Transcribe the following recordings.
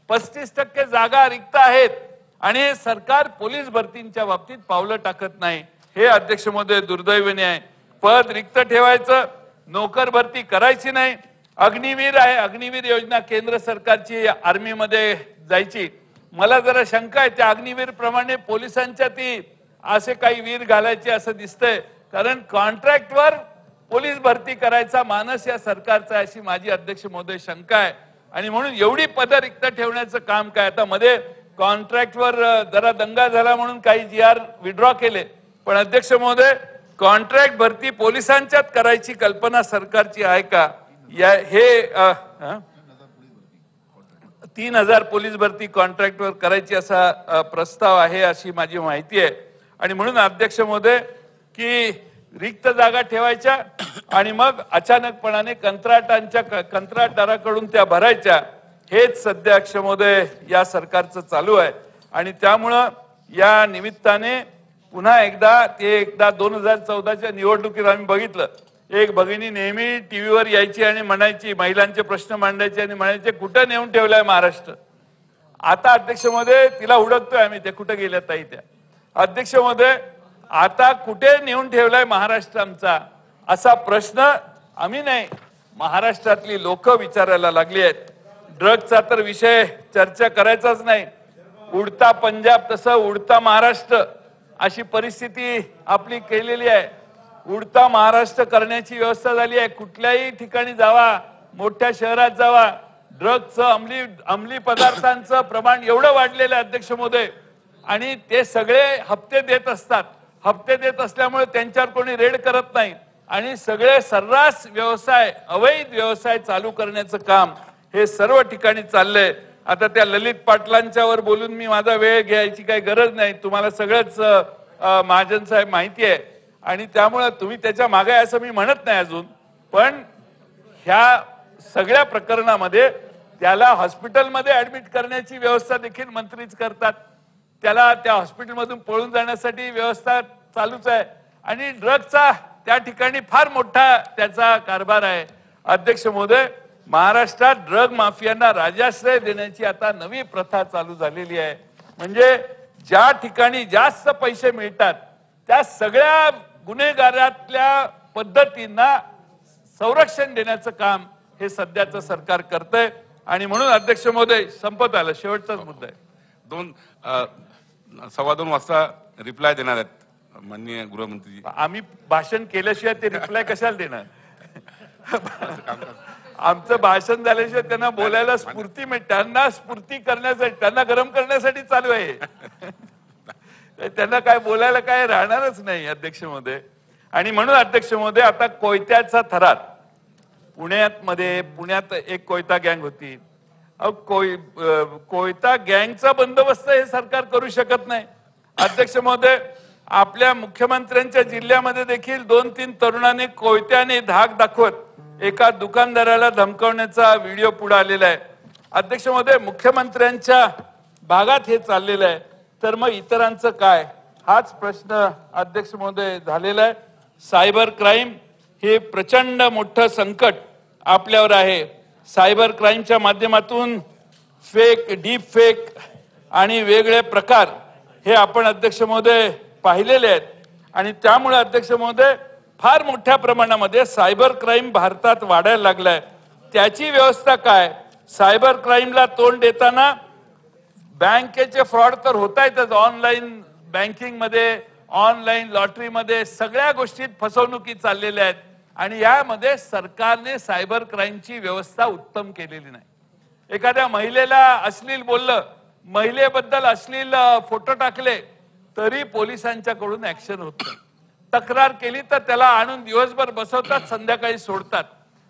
35% जागा रिक्त आहेत आणि सरकार पोलीस भरतींच्या बाबतीत पावलं टाकत नाही. हे अध्यक्ष महोदय दुर्दैवाने आहे. पद रिक्त ठेवायचं, नोकर भरती करायची नाही. अग्निवीर आहे, अग्निवीर योजना केंद्र सरकारची आर्मीमध्ये जायची. मला जरा शंका आहे त्या अग्निवीर प्रमाणे पोलिसांच्या ती असे काही वीर घालायचे असं दिसतंय, कारण कॉन्ट्रॅक्टवर पोलीस भरती करायचा मानस या सरकारचा अशी माझी अध्यक्ष महोदय शंका आहे. आणि म्हणून एवढी पद रिक्त ठेवण्याचं काम काय? आता मध्ये कॉन्ट्रॅक्टवर जरा दंगा झाला म्हणून काही GR विड्रॉ केले, पण अध्यक्ष महोदय कॉन्ट्रॅक्ट भरती पोलिसांच्यात करायची कल्पना सरकारची आहे का? या हे 3000 पोलीस भरती कॉन्ट्रॅक्टवर करायची असा प्रस्ताव आहे अशी माझी माहिती आहे. आणि म्हणून अध्यक्ष महोदय की रिक्त जागा ठेवायच्या आणि मग अचानकपणाने कंत्राटदाराकडून त्या भरायच्या, हेच सध्या अध्यक्ष महोदय या सरकारचं चालू आहे. आणि त्यामुळं या निमित्ताने पुन्हा एकदा 2014च्या निवडणुकीत आम्ही बघितलं, एक भगिनी नेहमी टीव्हीवर यायची आणि म्हणायची, महिलांचे प्रश्न मांडायचे आणि म्हणायचे कुठं नेऊन ठेवलाय महाराष्ट्र. आता अध्यक्ष महोदय तिला हुडकतोय आम्ही, ते कुठं गेल्या ताई त्या. अध्यक्ष महोदय आता कुठे नेऊन ठेवलाय महाराष्ट्र आमचा, असा प्रश्न आम्ही नाही महाराष्ट्रातली लोक विचारायला लागली आहेत. ड्रग्जचा तर विषय चर्चा करायचाच नाही. उडता पंजाब तसं उडता महाराष्ट्र अशी परिस्थिती आपली केलेली आहे. उडता महाराष्ट्र करण्याची व्यवस्था झाली आहे. कुठल्याही ठिकाणी जावा, मोठ्या शहरात जावा, ड्रग्जचं अंमली पदार्थांचं प्रमाण एवढं वाढलेलं आहे अध्यक्ष महोदय. आणि ते सगळे हप्ते देत असतात. हप्ते देत असल्यामुळे त्यांच्यावर कोणी रेड करत नाही आणि सगळे सर्रास व्यवसाय, अवैध व्यवसाय चालू करण्याचं काम हे सर्व ठिकाणी चाललंय. आता त्या ललित पाटलांच्यावर बोलून मी माझा वेळ घ्यायची काही गरज नाही, तुम्हाला सगळंच महाजन साहेब माहिती आहे. आणि त्यामुळे तुम्ही त्याच्या मागे असं मी म्हणत नाही अजून, पण ह्या सगळ्या प्रकरणामध्ये त्याला हॉस्पिटलमध्ये ऍडमिट करण्याची व्यवस्था देखील मंत्रीच करतात. त्याला त्या हॉस्पिटलमधून पळून जाण्यासाठी व्यवस्था चालूच आहे. आणि ड्रग्जचा त्या ठिकाणी फार मोठा त्याचा कारभार आहे. अध्यक्ष महोदय महाराष्ट्रात ड्रग माफियांना राजाश्रय देण्याची आता नवी प्रथा चालू झालेली आहे. म्हणजे ज्या ठिकाणी जास्त पैसे मिळतात त्या सगळ्या गुन्हेगारातल्या पद्धतींना संरक्षण देण्याचं काम हे सध्याचं सरकार करतंय. आणि म्हणून अध्यक्ष महोदय संपत आलं, शेवटचाच मुद्दा आहे. 2:15 वाजता रिप्लाय देणार आहेत माननीय गृहमंत्री. आम्ही भाषण केल्याशिवाय ते रिप्लाय कशाला देणार? आमचं भाषण झाल्याशिवाय त्यांना बोलायला स्फूर्ती मिळते. त्यांना स्फूर्ती करण्यासाठी, त्यांना गरम करण्यासाठी चालू आहे. त्यांना काय बोलायला काय राहणारच नाही अध्यक्ष महोदय. आणि म्हणून अध्यक्ष महोदय आता कोयत्याचा थरार पुण्यात एक कोयता गँग होती. कोयता गँगचा बंदोबस्त हे सरकार करू शकत नाही. अध्यक्ष महोदय आपल्या मुख्यमंत्र्यांच्या जिल्ह्यामध्ये देखील 2-3 तरुणांनी कोयत्याने धाक दाखवत एका दुकानदाराला धमकावण्याचा व्हिडिओ पुढे आलेला आहे. अध्यक्ष महोदय मुख्यमंत्र्यांच्या भागात हे चाललेलं आहे, तर मग इतरांचं काय? हाच प्रश्न अध्यक्ष महोदय झालेला आहे. सायबर क्राईम हे प्रचंड मोठं संकट आपल्यावर आहे. सायबर क्राईमच्या माध्यमातून डीप फेक आणि वेगळे प्रकार हे आपण अध्यक्ष महोदय पाहिलेले आहेत. आणि त्यामुळे अध्यक्ष महोदय फार मोठ्या प्रमाणामध्ये सायबर क्राईम भारतात वाढायला लागलाय. त्याची व्यवस्था काय? सायबर क्राईमला तोंड देताना बँकेचे फ्रॉड तर होत आहेतच, ऑनलाईन बँकिंग मध्ये, ऑनलाईन लॉटरी मध्ये सगळ्या गोष्टीत फसवणुकी चाललेल्या आहेत. आणि यामध्ये सरकारने सायबर क्राईमची व्यवस्था उत्तम केलेली नाही. एखाद्या महिलेला अश्लील बोललं, महिलेबद्दल अश्लील फोटो टाकले तरी पोलिसांच्याकडून ऍक्शन होत नाही. तक्रार केली तर त्याला आणून दिवसभर बसवतात, संध्याकाळी सोडतात.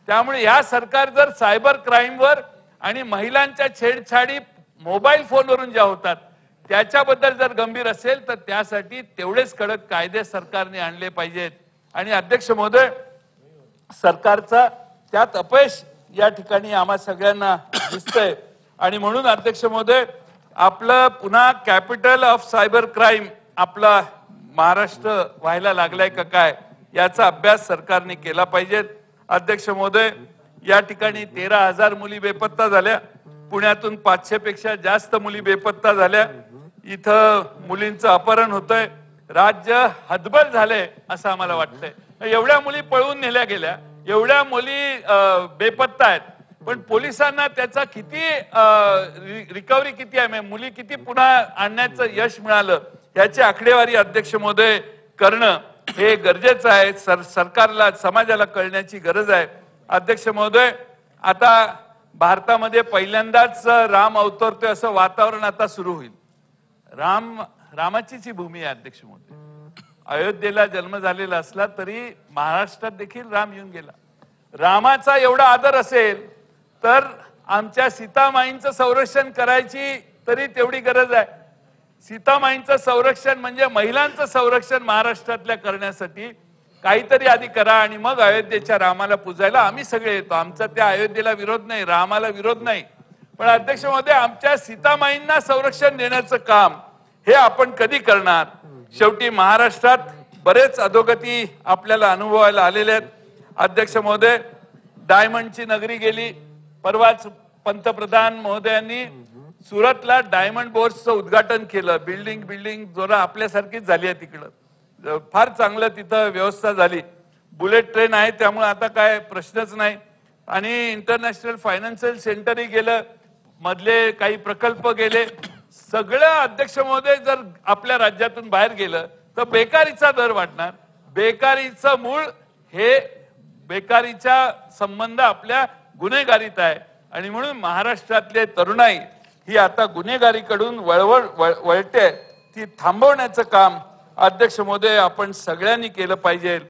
त्यामुळे या सरकार जर सायबर क्राईमवर आणि महिलांच्या छेडछाडी मोबाईल फोनवरून ज्या होतात त्याच्याबद्दल जर गंभीर असेल तर त्यासाठी तेवढेच कडक कायदे सरकारने आणले पाहिजेत. आणि अध्यक्ष महोदय सरकारचा त्यात अपयश या ठिकाणी आम्हा सगळ्यांना दिसतंय. आणि म्हणून अध्यक्ष महोदय आपलं पुन्हा कॅपिटल ऑफ सायबर क्राईम आपला महाराष्ट्र व्हायला लागलाय का काय याचा अभ्यास सरकारने केला पाहिजे. अध्यक्ष महोदय या ठिकाणी 13,000 मुली बेपत्ता झाल्या. पुण्यातून 500 पेक्षा जास्त मुली बेपत्ता झाल्या. इथं मुलींचं अपहरण होतंय. राज्य हतबल झालंय असं आम्हाला वाटतंय. एवढ्या मुली पळवून नेल्या गेल्या, एवढ्या मुली बेपत्ता आहेत, पण पोलिसांना त्याचा किती रिकव्हरी किती आहे, मुली किती पुन्हा आणण्याचं यश मिळालं याची आकडेवारी अध्यक्ष महोदय करणं हे गरजेचं आहे. सरकारला समाजाला कळण्याची गरज आहे. अध्यक्ष महोदय, आता भारतामध्ये पहिल्यांदाच राम अवतरतोय असं वातावरण आता सुरू होईल. रामाचीच ही भूमी आहे अध्यक्ष महोदय. अयोध्येला जन्म झालेला असला तरी महाराष्ट्रात देखील राम येऊन गेला. रामाचा एवढा आदर असेल तर आमच्या सीतामाईंचं संरक्षण करायची तरी तेवढी गरज आहे. सीतामाईंचं संरक्षण म्हणजे महिलांचं संरक्षण महाराष्ट्रातल्या करण्यासाठी काहीतरी आधी करा आणि मग अयोध्येच्या रामाला पूजायला आम्ही सगळे येतो. आमचा त्या अयोध्येला विरोध नाही, रामाला विरोध नाही, पण अध्यक्ष महोदय आमच्या सीतामाईंना संरक्षण देण्याचं काम हे आपण कधी करणार? शेवटी महाराष्ट्रात बरेच अधोगती आपल्याला अनुभवायला आलेले आहेत. अध्यक्ष महोदय, डायमंडची नगरी गेली. परवाच पंतप्रधान महोदयांनी सुरतला डायमंड बोर्सचं उद्घाटन केलं. बिल्डिंग जोरा आपल्यासारखीच झाली आहे तिकडं. फार चांगलं तिथं व्यवस्था झाली. बुलेट ट्रेन आहे त्यामुळे आता काय प्रश्नच नाही. आणि इंटरनॅशनल फायनान्शियल सेंटरही गेलं, मधले काही प्रकल्प गेले. सगळं अध्यक्ष महोदय जर आपल्या राज्यातून बाहेर गेलं तर बेकारीचा दर वाढणार. बेकारीचं मूळ हे बेकारीचा संबंध आपल्या गुन्हेगारीत आहे आणि म्हणून महाराष्ट्रातले तरुणाई ही आता गुन्हेगारीकडून वळते. ती थांबवण्याचं काम अध्यक्ष महोदय आपण सगळ्यांनी केलं पाहिजे.